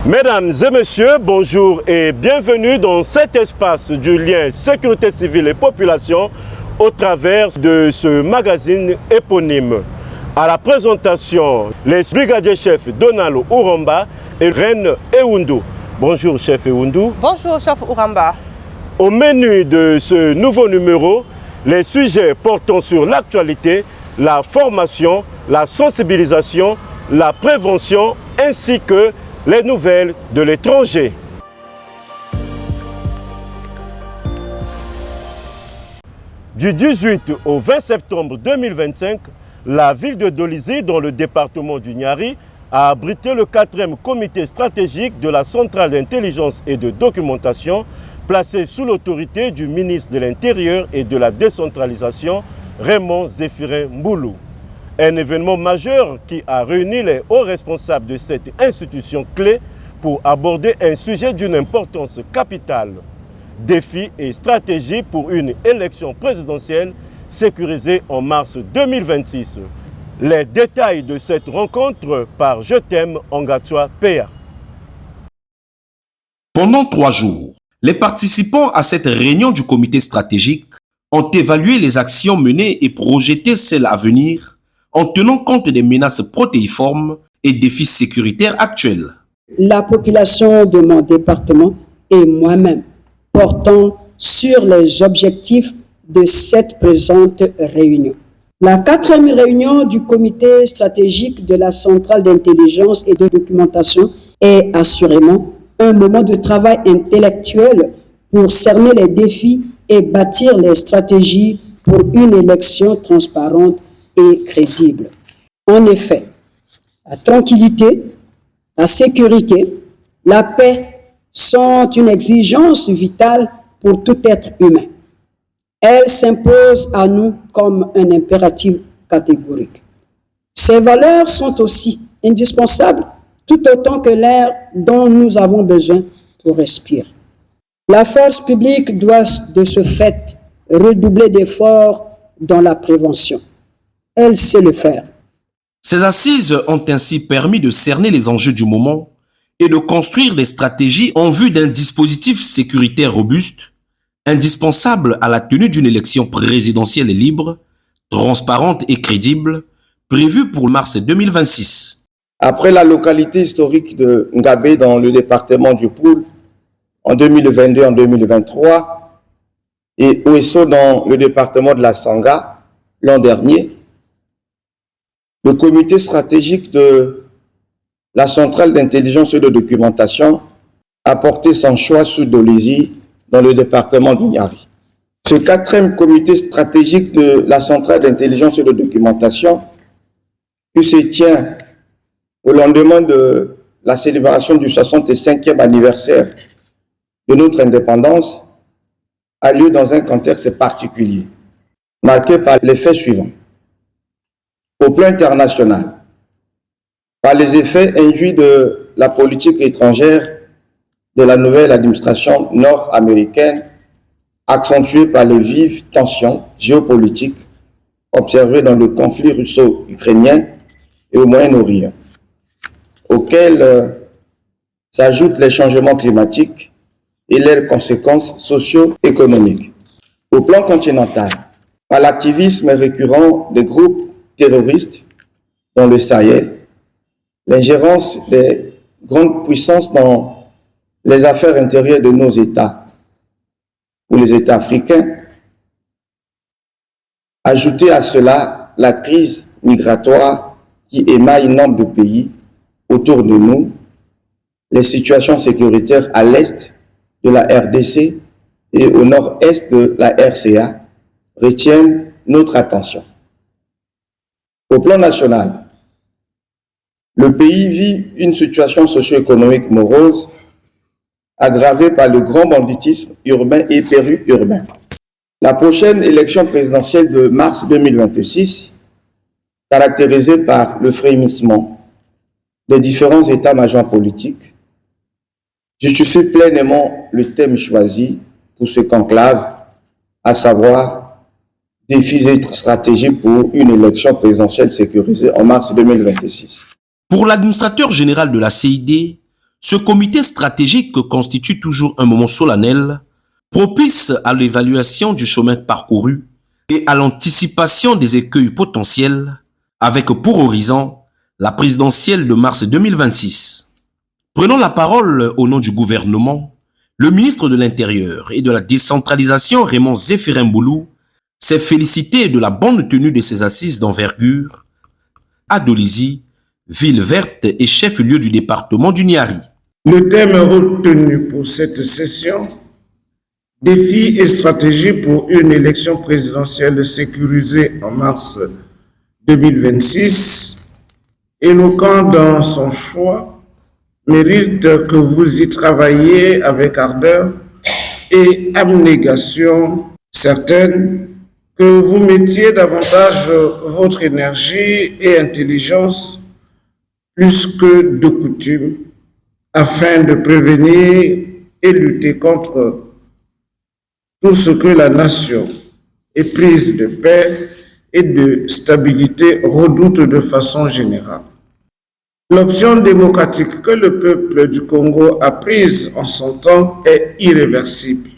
Mesdames et messieurs, bonjour et bienvenue dans cet espace du lien sécurité civile et population au travers de ce magazine éponyme. À la présentation, les brigadiers chefs Donald Ouramba et Reine Ewoundou. Bonjour chef Ewoundou. Bonjour chef Ouramba. Au menu de ce nouveau numéro, les sujets portant sur l'actualité, la formation, la sensibilisation, la prévention ainsi que les nouvelles de l'étranger. Du 18 au 20 septembre 2025, la ville de Dolisie, dans le département du Niari, a abrité le 4e comité stratégique de la centrale d'intelligence et de documentation, placé sous l'autorité du ministre de l'Intérieur et de la décentralisation, Raymond Zéphirin Mboulou. Un événement majeur qui a réuni les hauts responsables de cette institution clé pour aborder un sujet d'une importance capitale. Défis et stratégies pour une élection présidentielle sécurisée en mars 2026. Les détails de cette rencontre par Je t'aime Angatwa Péa. Pendant 3 jours, les participants à cette réunion du comité stratégique ont évalué les actions menées et projeté celles à venir en tenant compte des menaces protéiformes et défis sécuritaires actuels. La population de mon département et moi-même portons sur les objectifs de cette présente réunion. La 4e réunion du comité stratégique de la centrale d'intelligence et de documentation est assurément un moment de travail intellectuel pour cerner les défis et bâtir les stratégies pour une élection transparente et crédible. En effet, la tranquillité, la sécurité, la paix sont une exigence vitale pour tout être humain. Elles s'imposent à nous comme un impératif catégorique. Ces valeurs sont aussi indispensables tout autant que l'air dont nous avons besoin pour respirer. La force publique doit de ce fait redoubler d'efforts dans la prévention. Elle sait le faire. Ces assises ont ainsi permis de cerner les enjeux du moment et de construire des stratégies en vue d'un dispositif sécuritaire robuste, indispensable à la tenue d'une élection présidentielle libre, transparente et crédible, prévue pour mars 2026. Après la localité historique de Ngabé dans le département du Poul en 2022 et en 2023 et Ouesso dans le département de la Sanga l'an dernier, le comité stratégique de la centrale d'intelligence et de documentation a porté son choix sous Dolisie dans le département du Niari. Ce 4e comité stratégique de la centrale d'intelligence et de documentation, qui se tient au lendemain de la célébration du 65e anniversaire de notre indépendance, a lieu dans un contexte particulier, marqué par les faits suivants. Au plan international, par les effets induits de la politique étrangère de la nouvelle administration nord-américaine, accentuée par les vives tensions géopolitiques observées dans le conflit russo-ukrainien et au Moyen-Orient, auxquels s'ajoutent les changements climatiques et leurs conséquences socio-économiques. Au plan continental, par l'activisme récurrent des groupes terroristes dans le Sahel, l'ingérence des grandes puissances dans les affaires intérieures de nos États ou les États africains, ajoutez à cela la crise migratoire qui émaille nombre de pays autour de nous, les situations sécuritaires à l'est de la RDC et au nord-est de la RCA retiennent notre attention. Au plan national, le pays vit une situation socio-économique morose aggravée par le grand banditisme urbain et périurbain. La prochaine élection présidentielle de mars 2026, caractérisée par le frémissement des différents états-majors politiques, justifie pleinement le thème choisi pour ce conclave, à savoir défis et stratégies pour une élection présidentielle sécurisée en mars 2026. Pour l'administrateur général de la CID, Ce comité stratégique constitue toujours un moment solennel, propice à l'évaluation du chemin parcouru et à l'anticipation des écueils potentiels, avec pour horizon la présidentielle de mars 2026. Prenons la parole au nom du gouvernement. Le ministre de l'Intérieur et de la décentralisation, Raymond Zéphirin Mboulou, s'est félicité de la bonne tenue de ces assises d'envergure à Dolisie, ville verte et chef-lieu du département du Niari. Le thème retenu pour cette session, défis et stratégies pour une élection présidentielle sécurisée en mars 2026, éloquent dans son choix, mérite que vous y travailliez avec ardeur et abnégation certaine, que vous mettiez davantage votre énergie et intelligence plus que de coutume, afin de prévenir et lutter contre tout ce que la nation, éprise de paix et de stabilité, redoute de façon générale. L'option démocratique que le peuple du Congo a prise en son temps est irréversible.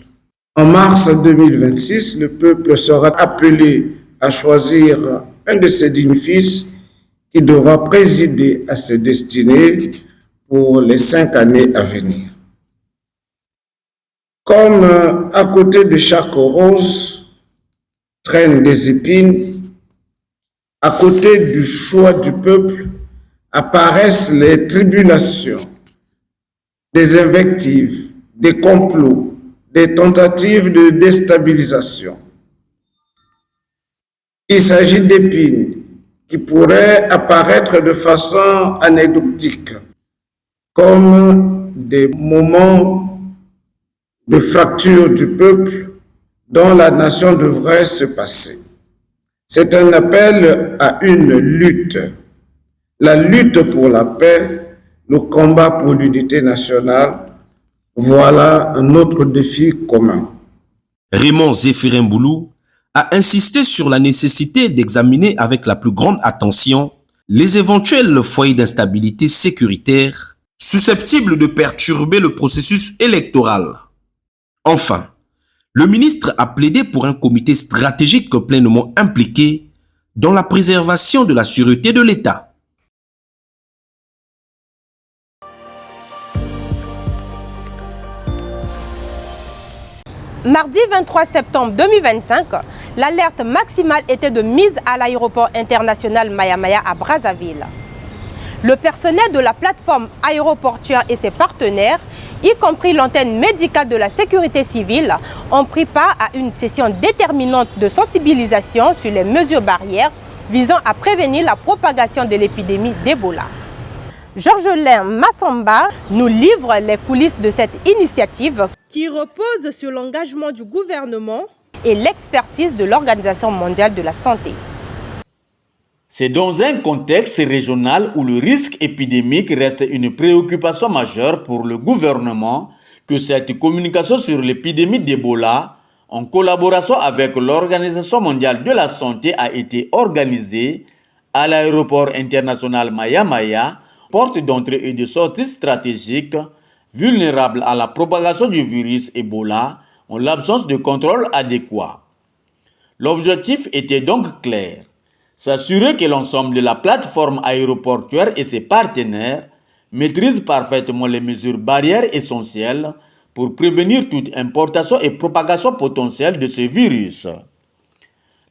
En mars 2026, le peuple sera appelé à choisir un de ses dignes fils qui devra présider à ses destinées pour les 5 années à venir. Comme à côté de chaque rose traînent des épines, à côté du choix du peuple apparaissent les tribulations, des invectives, des complots, des tentatives de déstabilisation. Il s'agit d'épines qui pourraient apparaître de façon anecdotique, comme des moments de fracture du peuple dont la nation devrait se passer. C'est un appel à une lutte, la lutte pour la paix, le combat pour l'unité nationale. Voilà un autre défi commun. Raymond Zéphirin Mboulou a insisté sur la nécessité d'examiner avec la plus grande attention les éventuels foyers d'instabilité sécuritaire susceptibles de perturber le processus électoral. Enfin, le ministre a plaidé pour un comité stratégique pleinement impliqué dans la préservation de la sûreté de l'État. Mardi 23 septembre 2025, l'alerte maximale était de mise à l'aéroport international Maya Maya à Brazzaville. Le personnel de la plateforme aéroportuaire et ses partenaires, y compris l'antenne médicale de la sécurité civile, ont pris part à une session déterminante de sensibilisation sur les mesures barrières visant à prévenir la propagation de l'épidémie d'Ebola. Georgelin Massamba nous livre les coulisses de cette initiative qui repose sur l'engagement du gouvernement et l'expertise de l'Organisation mondiale de la santé. C'est dans un contexte régional où le risque épidémique reste une préoccupation majeure pour le gouvernement que cette communication sur l'épidémie d'Ebola, en collaboration avec l'Organisation mondiale de la santé, a été organisée à l'aéroport international Maya Maya, porte d'entrée et de sortie stratégique, vulnérable à la propagation du virus Ebola en l'absence de contrôle adéquat. L'objectif était donc clair: s'assurer que l'ensemble de la plateforme aéroportuaire et ses partenaires maîtrisent parfaitement les mesures barrières essentielles pour prévenir toute importation et propagation potentielle de ce virus.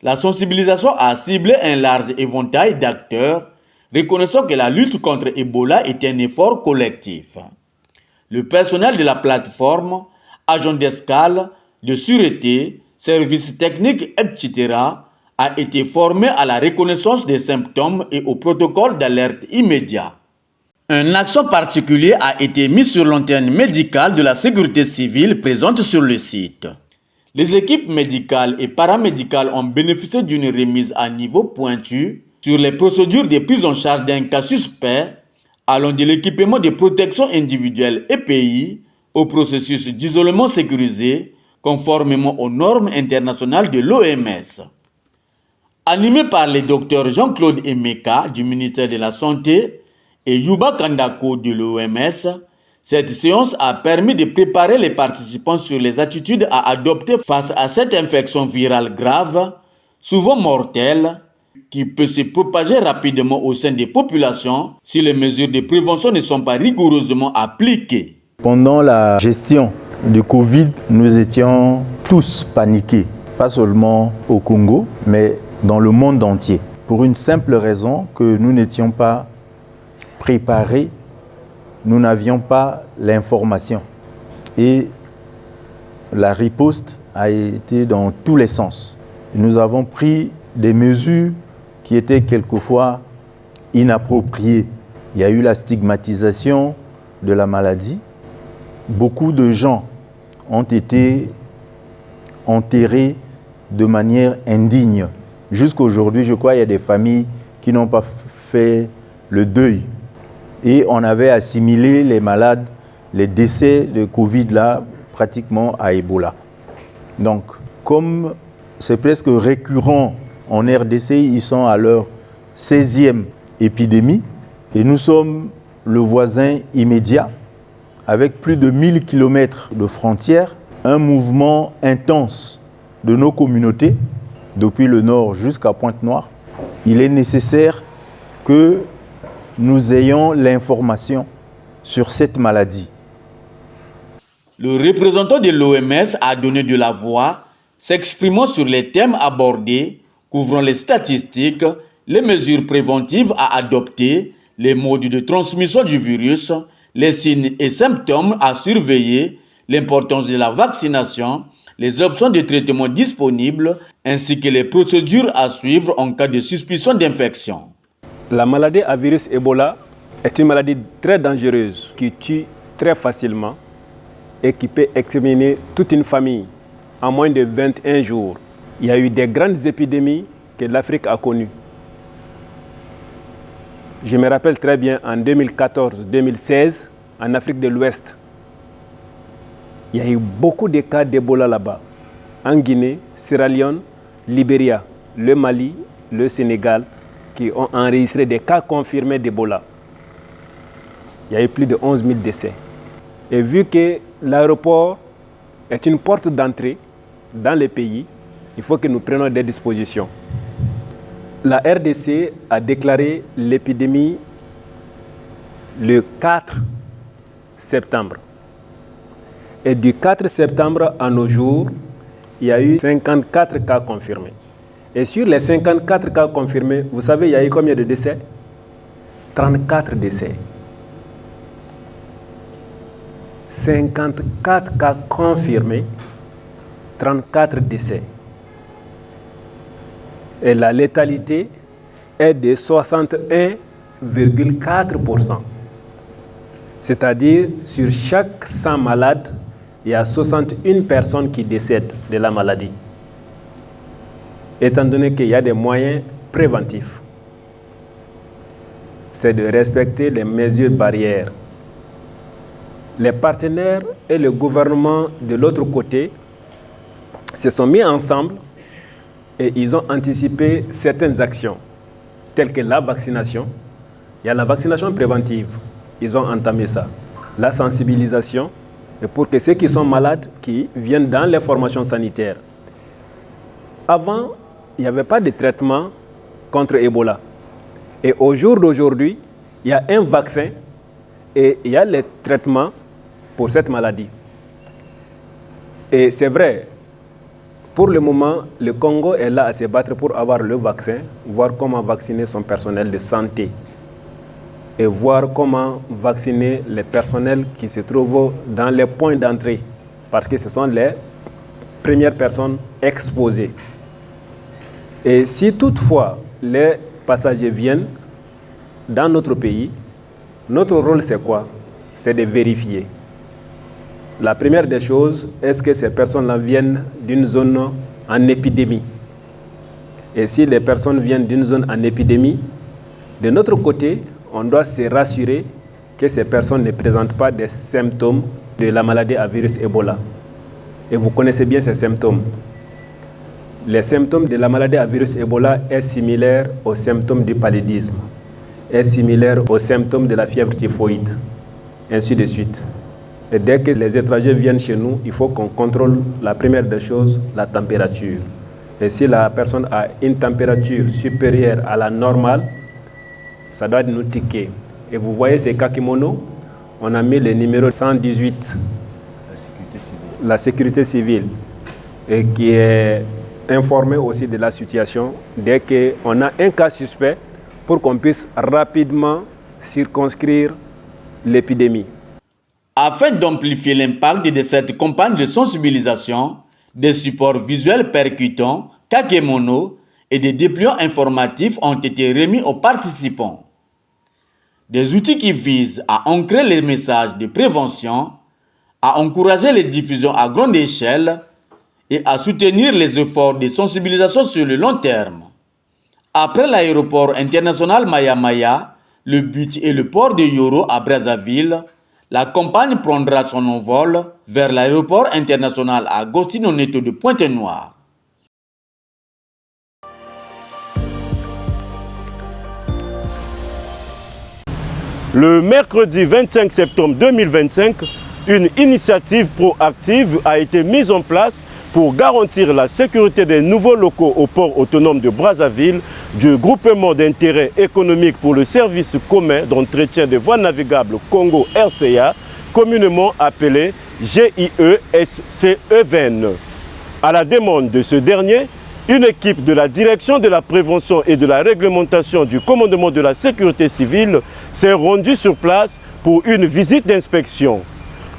La sensibilisation a ciblé un large éventail d'acteurs, reconnaissant que la lutte contre Ebola est un effort collectif. Le personnel de la plateforme, agents d'escale, de sûreté, services techniques, etc., a été formé à la reconnaissance des symptômes et au protocole d'alerte immédiat. Un accent particulier a été mis sur l'antenne médicale de la sécurité civile présente sur le site. Les équipes médicales et paramédicales ont bénéficié d'une remise à niveau pointu sur les procédures de prise en charge d'un cas suspect, allant de l'équipement de protection individuelle EPI au processus d'isolement sécurisé conformément aux normes internationales de l'OMS. Animé par les docteurs Jean-Claude Emeka du ministère de la Santé et Yuba Kandako de l'OMS, Cette séance a permis de préparer les participants sur les attitudes à adopter face à cette infection virale grave, souvent mortelle, qui peut se propager rapidement au sein des populations si les mesures de prévention ne sont pas rigoureusement appliquées. Pendant la gestion du Covid, nous étions tous paniqués, pas seulement au Congo, mais dans le monde entier, pour une simple raison que nous n'étions pas préparés, nous n'avions pas l'information. Et la riposte a été dans tous les sens. Nous avons pris des mesures qui étaient quelquefois inappropriées. Il y a eu la stigmatisation de la maladie. Beaucoup de gens ont été enterrés de manière indigne. Jusqu'aujourd'hui, je crois qu'il y a des familles qui n'ont pas fait le deuil. Et on avait assimilé les malades, les décès de Covid là, pratiquement à Ebola. Donc, comme c'est presque récurrent en RDC, ils sont à leur 16e épidémie et nous sommes le voisin immédiat avec plus de 1000 km de frontières, un mouvement intense de nos communautés, depuis le nord jusqu'à Pointe-Noire. Il est nécessaire que nous ayons l'information sur cette maladie. Le représentant de l'OMS a donné de la voix, s'exprimant sur les thèmes abordés, couvrant les statistiques, les mesures préventives à adopter, les modes de transmission du virus, les signes et symptômes à surveiller, l'importance de la vaccination, les options de traitement disponibles, ainsi que les procédures à suivre en cas de suspicion d'infection. La maladie à virus Ebola est une maladie très dangereuse qui tue très facilement et qui peut exterminer toute une famille en moins de 21 jours. Il y a eu des grandes épidémies que l'Afrique a connues. Je me rappelle très bien en 2014-2016, en Afrique de l'Ouest, il y a eu beaucoup de cas d'Ebola là-bas. En Guinée, Sierra Leone, Libéria, le Mali, le Sénégal, qui ont enregistré des cas confirmés d'Ebola. Il y a eu plus de 11 000 décès. Et vu que l'aéroport est une porte d'entrée dans les pays, il faut que nous prenions des dispositions. La RDC a déclaré l'épidémie le 4 septembre. Et du 4 septembre à nos jours, il y a eu 54 cas confirmés. Et sur les 54 cas confirmés, vous savez, il y a eu combien de décès? 34 décès. 54 cas confirmés, 34 décès. Et la létalité est de 61,4%. C'est-à-dire, sur chaque 100 malades, il y a 61 personnes qui décèdent de la maladie. Étant donné qu'il y a des moyens préventifs, c'est de respecter les mesures barrières. Les partenaires et le gouvernement de l'autre côté se sont mis ensemble et ils ont anticipé certaines actions, telles que la vaccination. Il y a la vaccination préventive, ils ont entamé ça. La sensibilisation, et pour que ceux qui sont malades, qui viennent dans les formations sanitaires. Avant, il n'y avait pas de traitement contre Ebola. Et au jour d'aujourd'hui, il y a un vaccin et il y a les traitements pour cette maladie. Et c'est vrai, pour le moment, le Congo est là à se battre pour avoir le vaccin, voir comment vacciner son personnel de santé et voir comment vacciner les personnels qui se trouvent dans les points d'entrée, parce que ce sont les premières personnes exposées. Et si toutefois les passagers viennent dans notre pays, notre rôle c'est quoi? C'est de vérifier. La première des choses, est-ce que ces personnes-là viennent d'une zone en épidémie? Et si les personnes viennent d'une zone en épidémie, de notre côté, on doit se rassurer que ces personnes ne présentent pas des symptômes de la maladie à virus Ebola. Et vous connaissez bien ces symptômes. Les symptômes de la maladie à virus Ebola sont similaires aux symptômes du paludisme, est similaire aux symptômes de la fièvre typhoïde. ainsi de suite. Et dès que les étrangers viennent chez nous, il faut qu'on contrôle la première des choses, la température. Et si la personne a une température supérieure à la normale, ça doit nous tiquer. Et vous voyez ces kakimonos, on a mis le numéro 118, la sécurité civile, et qui est informé aussi de la situation dès qu'on a un cas suspect pour qu'on puisse rapidement circonscrire l'épidémie. Afin d'amplifier l'impact de cette campagne de sensibilisation, des supports visuels percutants, kakemono et des dépliants informatifs ont été remis aux participants. Des outils qui visent à ancrer les messages de prévention, à encourager les diffusions à grande échelle et à soutenir les efforts de sensibilisation sur le long terme. Après l'aéroport international Maya Maya, le but et le port de Yoro à Brazzaville, la campagne prendra son envol vers l'aéroport international Agostino Neto de Pointe-Noire. Le mercredi 25 septembre 2025, une initiative proactive a été mise en place pour garantir la sécurité des nouveaux locaux au port autonome de Brazzaville du groupement d'intérêt économique pour le service commun d'entretien des voies navigables Congo RCA, communément appelé GIE-SCEVN. À la demande de ce dernier, une équipe de la direction de la prévention et de la réglementation du commandement de la sécurité civile s'est rendue sur place pour une visite d'inspection.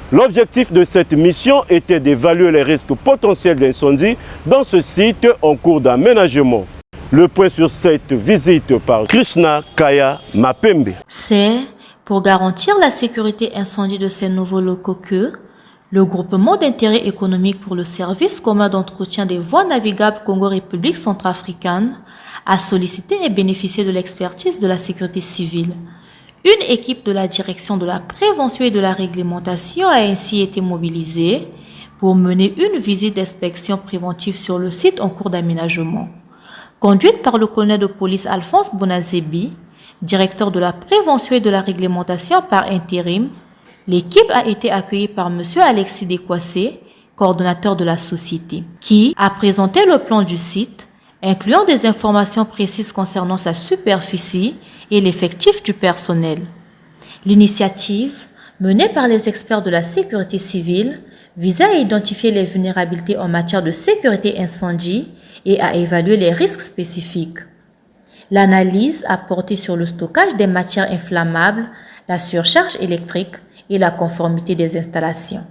L'objectif de cette mission était d'évaluer les risques potentiels d'incendie dans ce site en cours d'aménagement. Le point sur cette visite par Krishna Kaya Mapembe. C'est pour garantir la sécurité incendie de ces nouveaux locaux que le groupement d'intérêt économique pour le service commun d'entretien des voies navigables Congo-République centrafricaine a sollicité et bénéficié de l'expertise de la sécurité civile. Une équipe de la direction de la prévention et de la réglementation a ainsi été mobilisée pour mener une visite d'inspection préventive sur le site en cours d'aménagement. Conduite par le colonel de police Alphonse Bonazebi, directeur de la prévention et de la réglementation par intérim, l'équipe a été accueillie par M. Alexis Dekwase, coordonnateur de la société, qui a présenté le plan du site, incluant des informations précises concernant sa superficie et l'effectif du personnel. L'initiative, menée par les experts de la sécurité civile, visait à identifier les vulnérabilités en matière de sécurité incendie et à évaluer les risques spécifiques. L'analyse a porté sur le stockage des matières inflammables, la surcharge électrique et la conformité des installations.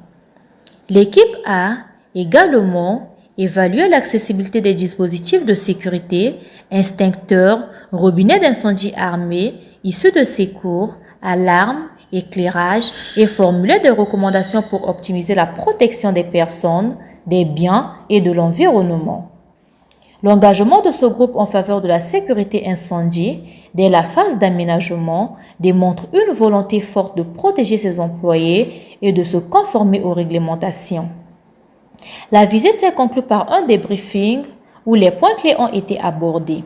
L'équipe a également évalué l'accessibilité des dispositifs de sécurité, extincteurs, robinets d'incendie armés, issus de secours, alarmes, éclairage et formulé des recommandations pour optimiser la protection des personnes, des biens et de l'environnement. L'engagement de ce groupe en faveur de la sécurité incendie dès la phase d'aménagement démontre une volonté forte de protéger ses employés et de se conformer aux réglementations. La visite s'est conclue par un débriefing où les points clés ont été abordés.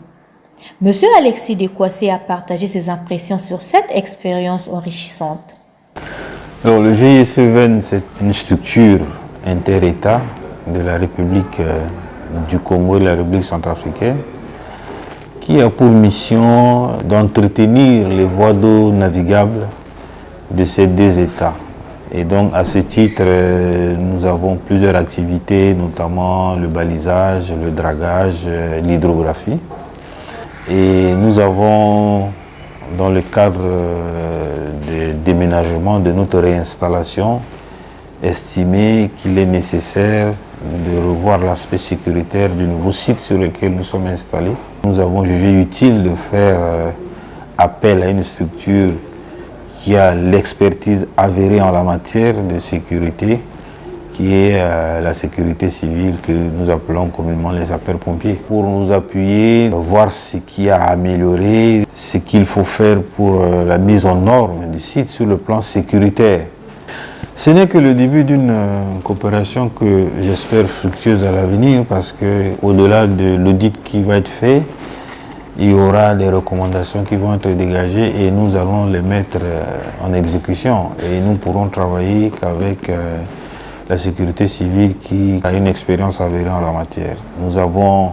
M. Alexis Dekwase a partagé ses impressions sur cette expérience enrichissante. Alors, le GIE-SCEVN, c'est une structure inter-État de la République du Congo et de la République centrafricaine qui a pour mission d'entretenir les voies d'eau navigables de ces deux États. Et donc, à ce titre, nous avons plusieurs activités, notamment le balisage, le dragage, l'hydrographie. Et nous avons, dans le cadre de déménagement de notre réinstallation, estimé qu'il est nécessaire de revoir l'aspect sécuritaire du nouveau site sur lequel nous sommes installés. Nous avons jugé utile de faire appel à une structure qui a l'expertise avérée en la matière de sécurité, qui est la sécurité civile que nous appelons communément les sapeurs-pompiers, pour nous appuyer, voir ce qu'il y a à améliorer, ce qu'il faut faire pour la mise en norme du site sur le plan sécuritaire. Ce n'est que le début d'une coopération que j'espère fructueuse à l'avenir, parce qu'au-delà de l'audit qui va être fait, il y aura des recommandations qui vont être dégagées et nous allons les mettre en exécution. Et nous pourrons travailler qu'avec la sécurité civile qui a une expérience avérée en la matière. Nous avons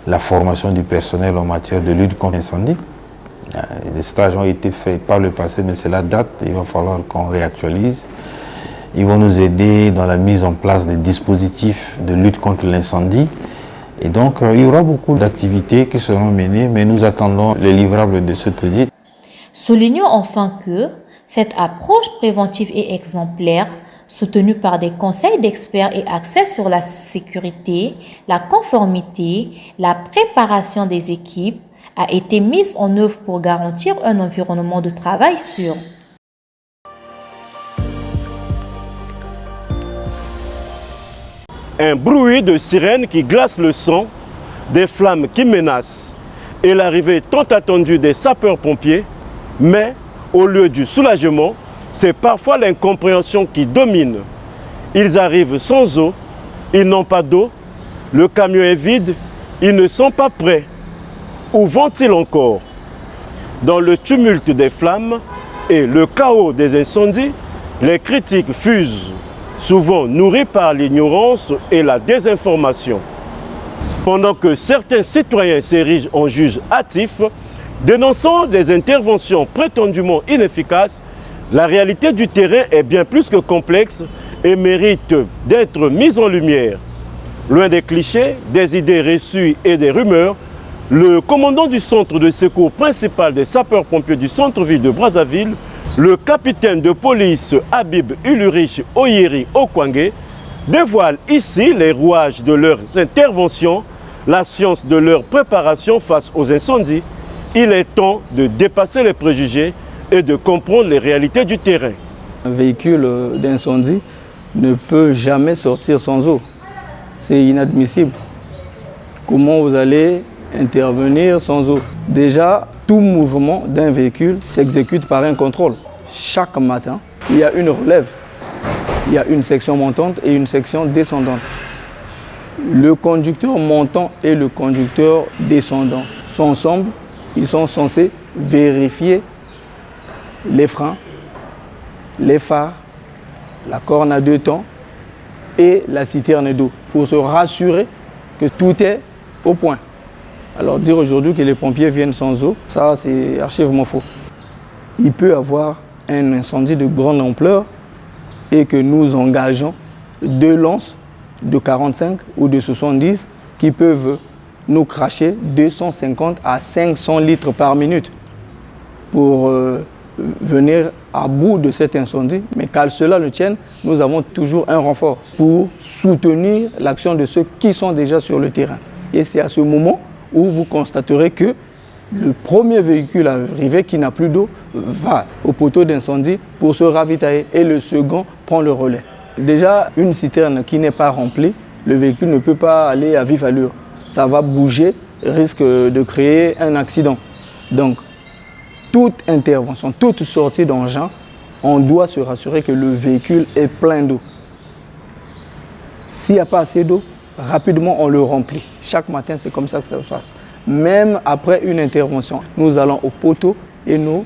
la formation du personnel en matière de lutte contre l'incendie. Les stages ont été faits par le passé, mais c'est la date, il va falloir qu'on réactualise. Ils vont nous aider dans la mise en place des dispositifs de lutte contre l'incendie. Et donc, il y aura beaucoup d'activités qui seront menées, mais nous attendons les livrables de cet audit. Soulignons enfin que cette approche préventive et exemplaire, soutenue par des conseils d'experts et axée sur la sécurité, la conformité, la préparation des équipes, a été mise en œuvre pour garantir un environnement de travail sûr. Un bruit de sirène qui glace le sang, des flammes qui menacent et l'arrivée tant attendue des sapeurs-pompiers, mais au lieu du soulagement, c'est parfois l'incompréhension qui domine. Ils arrivent sans eau, ils n'ont pas d'eau, le camion est vide, ils ne sont pas prêts. Où vont-ils encore? Dans le tumulte des flammes et le chaos des incendies, les critiques fusent, souvent nourries par l'ignorance et la désinformation. Pendant que certains citoyens s'érigent en juges hâtifs, dénonçant des interventions prétendument inefficaces, la réalité du terrain est bien plus que complexe et mérite d'être mise en lumière. Loin des clichés, des idées reçues et des rumeurs, le commandant du centre de secours principal des sapeurs-pompiers du centre-ville de Brazzaville, le capitaine de police Habib Ulurich Oyeri Okwangé, dévoile ici les rouages de leurs interventions, la science de leur préparation face aux incendies. Il est temps de dépasser les préjugés et de comprendre les réalités du terrain. Un véhicule d'incendie ne peut jamais sortir sans eau. C'est inadmissible. Comment vous allez intervenir sans eau? Déjà, tout mouvement d'un véhicule s'exécute par un contrôle. Chaque matin, il y a une relève. Il y a une section montante et une section descendante. Le conducteur montant et le conducteur descendant sont ensemble. Ils sont censés vérifier les freins, les phares, la corne à deux temps et la citerne d'eau pour se rassurer que tout est au point. Alors dire aujourd'hui que les pompiers viennent sans eau, ça c'est archivement faux. Il peut y avoir un incendie de grande ampleur et que nous engageons 2 lances de 45 ou de 70 qui peuvent nous cracher 250 à 500 litres par minute pour venir à bout de cet incendie. Mais qu'à cela ne tienne, nous avons toujours un renfort pour soutenir l'action de ceux qui sont déjà sur le terrain. Et c'est à ce moment où vous constaterez que le premier véhicule arrivé qui n'a plus d'eau va au poteau d'incendie pour se ravitailler et le second prend le relais. Déjà, une citerne qui n'est pas remplie, le véhicule ne peut pas aller à vive allure. Ça va bouger, risque de créer un accident. Donc, toute intervention, toute sortie d'engin, on doit se rassurer que le véhicule est plein d'eau. S'il n'y a pas assez d'eau, rapidement on le remplit. Chaque matin, c'est comme ça que ça se passe. Même après une intervention, nous allons au poteau et nous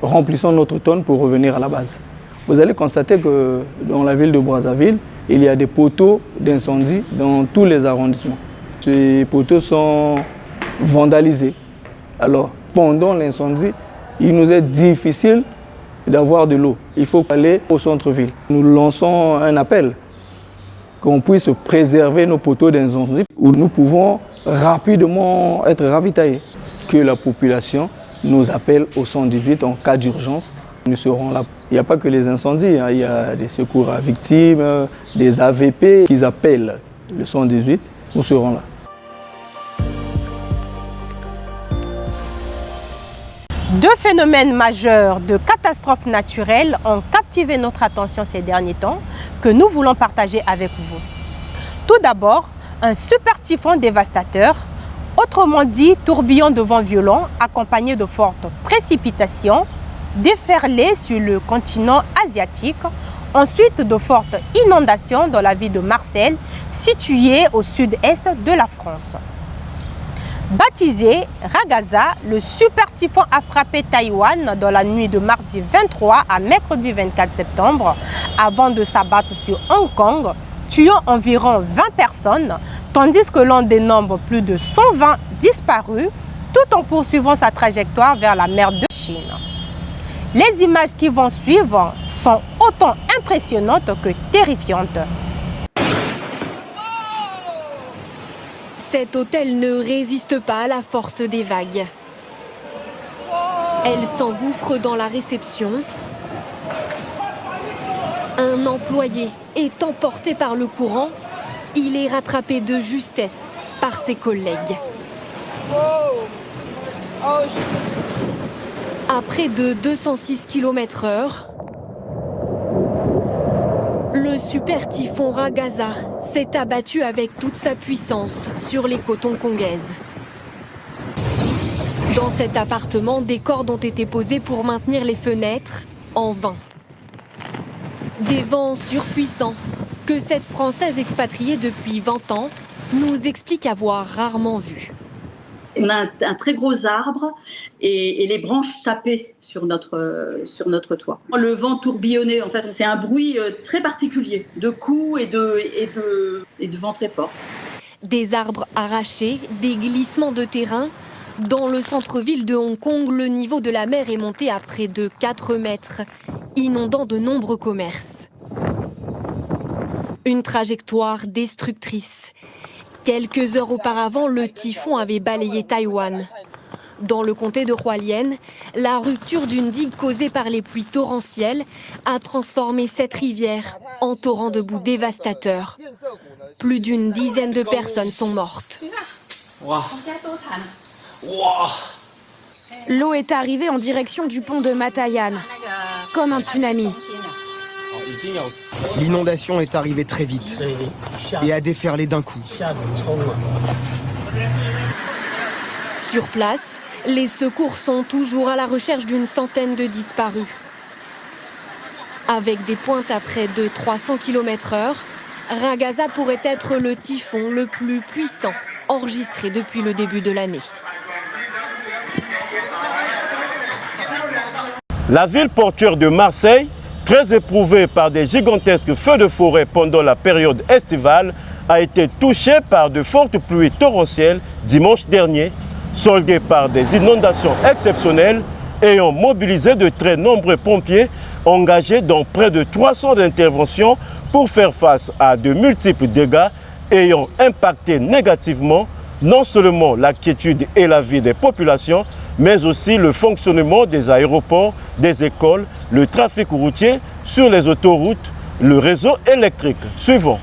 remplissons notre tonne pour revenir à la base. Vous allez constater que dans la ville de Brazzaville, il y a des poteaux d'incendie dans tous les arrondissements. Ces poteaux sont vandalisés. Alors, pendant l'incendie, il nous est difficile d'avoir de l'eau. Il faut aller au centre-ville. Nous lançons un appel qu'on puisse préserver nos poteaux d'incendie où nous pouvons rapidement être ravitaillés. Que la population nous appelle au 118 en cas d'urgence. Nous serons là. Il n'y a pas que les incendies, il y a des secours à victimes, des AVP qui appellent le 118. Nous serons là. Deux phénomènes majeurs de catastrophes naturelles ont captivé notre attention ces derniers temps que nous voulons partager avec vous. Tout d'abord, un super typhon dévastateur, autrement dit tourbillon de vent violent accompagné de fortes précipitations, déferlé sur le continent asiatique, ensuite de fortes inondations dans la ville de Marseille, située au sud-est de la France. Baptisé Ragaza, le super typhon a frappé Taïwan dans la nuit de mardi 23 à mercredi 24 septembre avant de s'abattre sur Hong Kong, tuant environ 20 personnes, tandis que l'on dénombre plus de 120 disparus, tout en poursuivant sa trajectoire vers la mer de Chine. Les images qui vont suivre sont autant impressionnantes que terrifiantes. Cet hôtel ne résiste pas à la force des vagues. Elle s'engouffre dans la réception. Un employé est emporté par le courant. Il est rattrapé de justesse par ses collègues. À près de 206 km/h, le super typhon Ragaza s'est abattu avec toute sa puissance sur les côtes hongkongaises. Dans cet appartement, des cordes ont été posées pour maintenir les fenêtres, en vain. Des vents surpuissants que cette Française expatriée depuis 20 ans nous explique avoir rarement vus. On a un très gros arbre et les branches tapaient sur notre toit. Le vent tourbillonnait, en fait, c'est un bruit très particulier de coups et de vent très fort. Des arbres arrachés, des glissements de terrain. Dans le centre-ville de Hong Kong, le niveau de la mer est monté à près de 4 mètres, inondant de nombreux commerces. Une trajectoire destructrice. Quelques heures auparavant, le typhon avait balayé Taïwan. Dans le comté de Hualien, la rupture d'une digue causée par les pluies torrentielles a transformé cette rivière en torrent de boue dévastateur. Plus d'une dizaine de personnes sont mortes. L'eau est arrivée en direction du pont de Matayan, comme un tsunami. L'inondation est arrivée très vite et a déferlé d'un coup. Sur place, les secours sont toujours à la recherche d'une centaine de disparus. Avec des pointes à près de 300 km/h, Ragaza pourrait être le typhon le plus puissant enregistré depuis le début de l'année. La ville portuaire de Marseille, très éprouvée par des gigantesques feux de forêt pendant la période estivale, a été touchée par de fortes pluies torrentielles dimanche dernier, soldées par des inondations exceptionnelles ayant mobilisé de très nombreux pompiers engagés dans près de 300 interventions pour faire face à de multiples dégâts ayant impacté négativement non seulement la quiétude et la vie des populations, mais aussi le fonctionnement des aéroports, des écoles, le trafic routier sur les autoroutes, le réseau électrique. Suivant.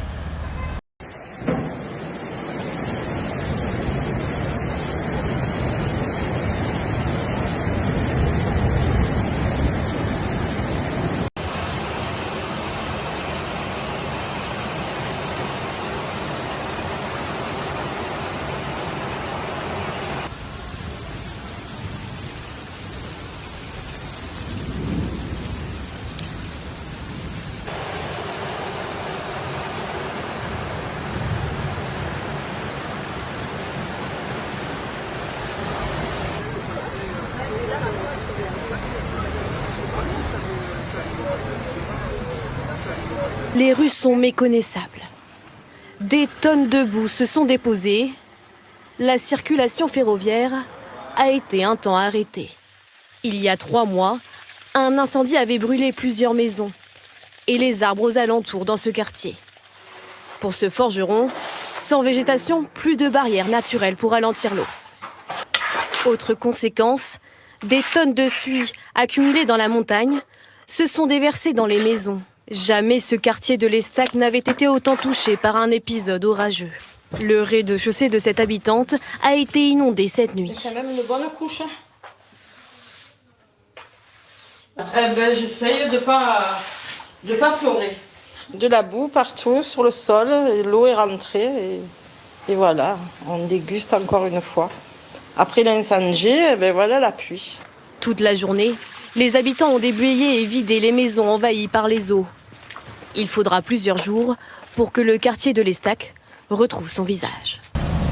Les rues sont méconnaissables. Des tonnes de boue se sont déposées. La circulation ferroviaire a été un temps arrêtée. Il y a 3 mois, un incendie avait brûlé plusieurs maisons et les arbres aux alentours dans ce quartier. Pour ce forgeron, sans végétation, plus de barrières naturelles pour ralentir l'eau. Autre conséquence, des tonnes de suie accumulées dans la montagne se sont déversées dans les maisons. Jamais ce quartier de l'Estac n'avait été autant touché par un épisode orageux. Le rez-de-chaussée de cette habitante a été inondé cette nuit. C'est même une bonne couche. J'essaye de pas pleurer. De la boue partout sur le sol, l'eau est rentrée et voilà, on déguste encore une fois. Après l'incendie, voilà la pluie. Toute la journée, les habitants ont déblayé et vidé les maisons envahies par les eaux. Il faudra plusieurs jours pour que le quartier de l'Estac retrouve son visage.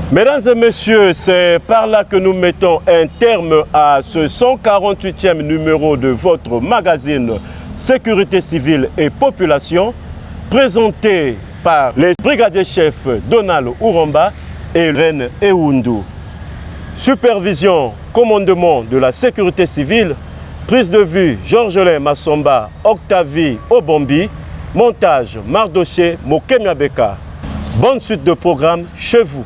Mesdames et messieurs, c'est par là que nous mettons un terme à ce 148e numéro de votre magazine Sécurité civile et population, présenté par les brigadiers chefs Donald Ouramba et Ren Eundu. Supervision, commandement de la sécurité civile, prise de vue Georgelin Massomba, Octavie Obombi, montage Mardoché Mokemiabeka. Bonne suite de programme chez vous.